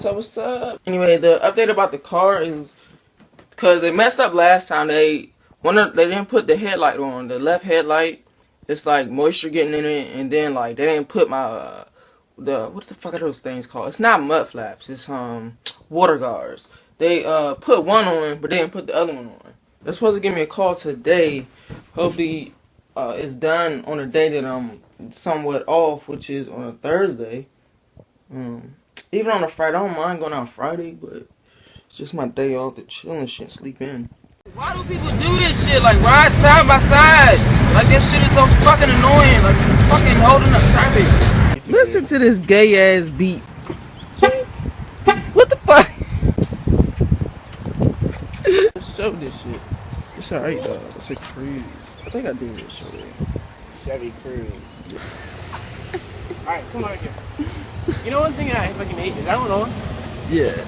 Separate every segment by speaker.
Speaker 1: What's up? Anyway, the update about the car is because they messed up last time. They didn't put the headlight on. The left headlight, it's like moisture getting in it, and then like they didn't put my what the fuck are those things called? It's not mud flaps. It's water guards. They put one on, but they didn't put the other one on. They're supposed to give me a call today. Hopefully, it's done on a day that I'm somewhat off, which is on a Thursday. Even on a Friday, I don't mind going out Friday, but it's just my day off to chill and shit, sleep in. Why do people do this shit? Like ride side by side? Like this shit is so fucking annoying. Like fucking holding up traffic. Listen to this gay ass beat. What the fuck? Show this shit. It's alright though. It's a Cruise. I think I do this shit.
Speaker 2: Chevy Cruise. Alright, come on here. You know one thing that I fucking hate is, I don't know.
Speaker 1: Yeah.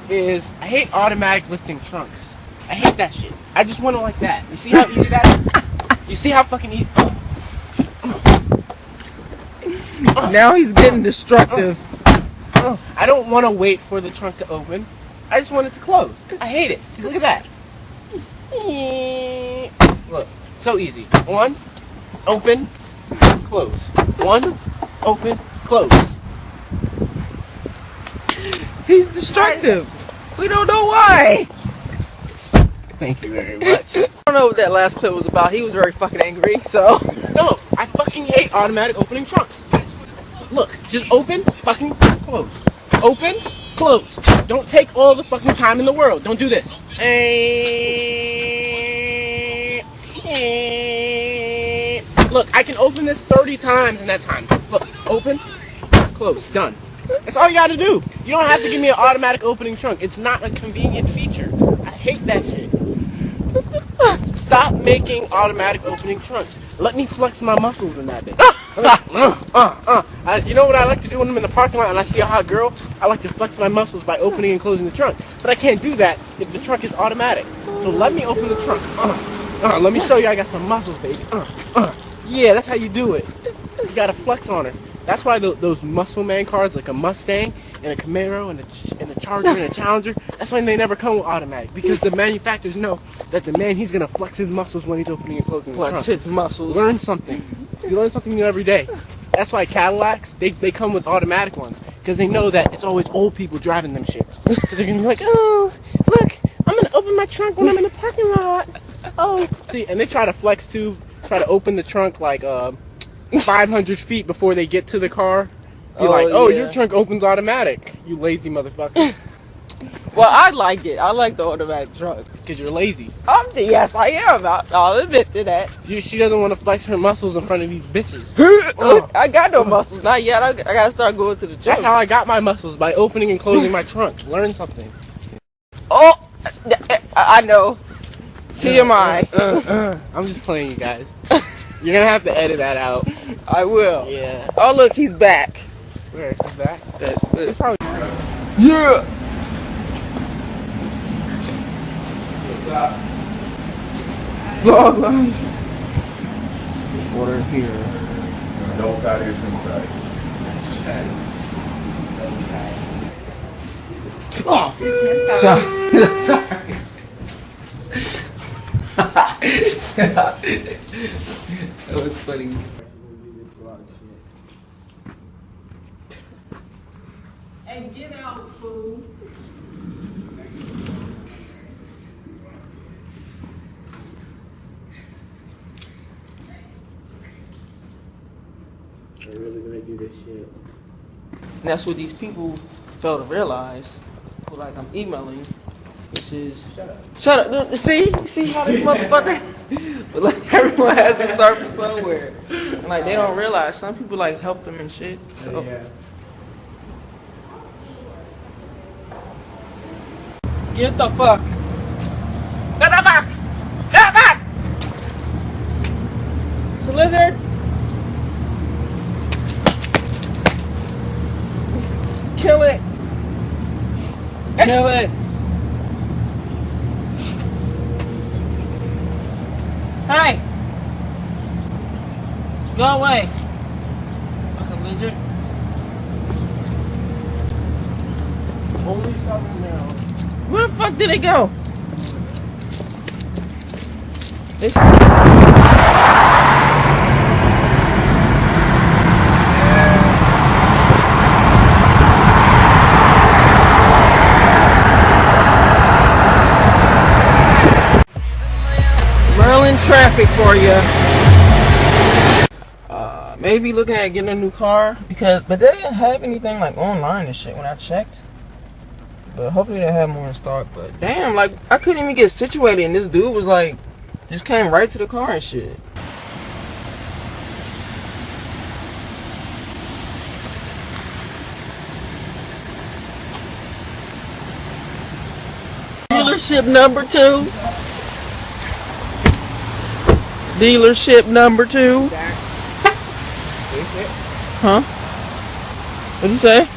Speaker 2: Is I hate automatic lifting trunks. I hate that shit. I just want it like that. You see how easy that is? You see how fucking easy?
Speaker 1: Now he's getting destructive.
Speaker 2: I don't want to wait for the trunk to open. I just want it to close. I hate it. See, look at that. Look, so easy. One, open, close. One, open, close.
Speaker 1: He's destructive. We don't know why.
Speaker 2: Thank you very much.
Speaker 1: I don't know what that last clip was about. He was very fucking angry, so.
Speaker 2: No, I fucking hate automatic opening trunks. Look, just open, fucking close. Open, close. Don't take all the fucking time in the world. Don't do this. Look, I can open this 30 times in that time. Look, open, close, done. That's all you gotta do. You don't have to give me an automatic opening trunk. It's not a convenient feature. I hate that shit. Stop making automatic opening trunks. Let me flex my muscles in that bitch. You know what I like to do when I'm in the parking lot and I see a hot girl? I like to flex my muscles by opening and closing the trunk. But I can't do that if the trunk is automatic. So let me open the trunk. Let me show you I got some muscles, baby. Yeah, that's how you do it. You gotta flex on her. That's why those muscle man cars, like a Mustang and a Camaro and a Charger and a Challenger, that's why they never come with automatic. Because the manufacturers know that the man, he's going to flex his muscles when he's opening and closing the trunk.
Speaker 1: Flex his muscles.
Speaker 2: Learn something. You learn something new every day. That's why Cadillacs, they come with automatic ones. Because they know that it's always old people driving them shits. Because they're going to be like, oh, look, I'm going to open my trunk when I'm in the parking lot. Oh. See, and they try to flex too, try to open the trunk like 500 feet before they get to the car. Be like, oh, yeah. Your trunk opens automatic. You lazy motherfucker.
Speaker 1: Well, I like it. I like the automatic trunk.
Speaker 2: Because you're lazy.
Speaker 1: Yes, I am. I'll admit to that.
Speaker 2: She doesn't want to flex her muscles in front of these bitches.
Speaker 1: I got no muscles. Not yet. I got to start going to the gym.
Speaker 2: That's how I got my muscles, by opening and closing my trunk. Learn something.
Speaker 1: Oh, I know. TMI.
Speaker 2: I'm just playing, you guys. You're going to have to edit that out.
Speaker 1: I will.
Speaker 2: Yeah.
Speaker 1: Oh, look, he's back.
Speaker 2: Where? He's back?
Speaker 1: He's probably... Yeah! Vlog life. Water here.
Speaker 3: Don't got here somebody.
Speaker 1: Oh! Sorry. That was funny. And get out, fool.
Speaker 2: They're really gonna do this shit.
Speaker 1: And that's what these people fail to realize. Like I'm emailing, which is shut up. Look, see how this motherfucker. But like everyone has to start from somewhere. And like they don't realize some people like help them and shit. So. Yeah. Get the fuck. Get the fuck. Get the fuck. It's a lizard. Kill it. Kill it. Hey. Go away. Fucking lizard.
Speaker 2: Only something now.
Speaker 1: Where the fuck did it go? It's Maryland traffic for you. Maybe looking at getting a new car but they didn't have anything like online and shit when I checked. But hopefully they have more in stock. But damn, like I couldn't even get situated, and this dude was like, just came right to the car and shit. Dealership number 2. Dealership number 2. Huh? What'd you say?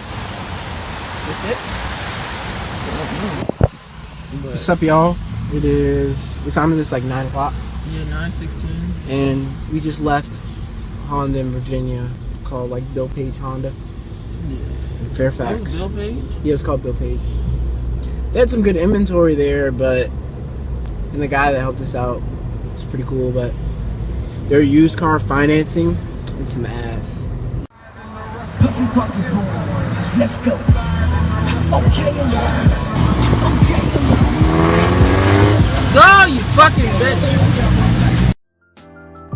Speaker 2: What's up, y'all? It is. What time is this? Like 9 o'clock.
Speaker 1: Yeah, 9:16.
Speaker 2: And we just left Honda in Virginia, called like Bill Page Honda.
Speaker 1: Yeah.
Speaker 2: In Fairfax.
Speaker 1: That was Bill Page?
Speaker 2: Yeah, it's called Bill Page. They had some good inventory there, and the guy that helped us out was pretty cool, but their used car financing is some ass.
Speaker 4: Puffy Puffy boys, let's go. Okay,
Speaker 1: Go, you fucking bitch.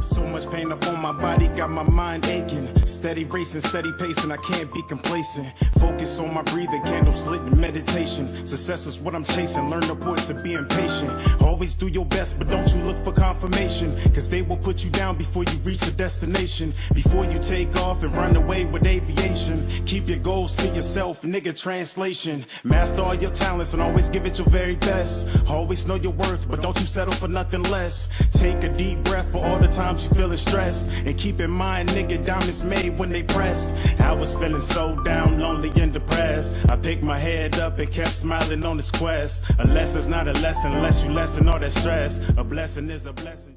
Speaker 5: So much pain up on my body, got my mind aching. Steady racing, steady pacing, I can't be complacent. Focus on my breathing, candle slit in meditation. Success is what I'm chasing, learn the voice of being patient. Always do your best, but don't you look for confirmation, cause they will put you down before you reach a destination. Before you take off and run away with aviation, keep your goals to yourself, nigga, translation. Master all your talents and always give it your very best. Always know your worth, but don't you settle for nothing less. Take a deep breath for all the times you feeling stressed, and keep in mind, nigga, diamonds made when they pressed. I was feeling so down, lonely and depressed. I picked my head up and kept smiling on this quest. A lesson's not a lesson unless you lessen all that stress. A blessing is a blessing.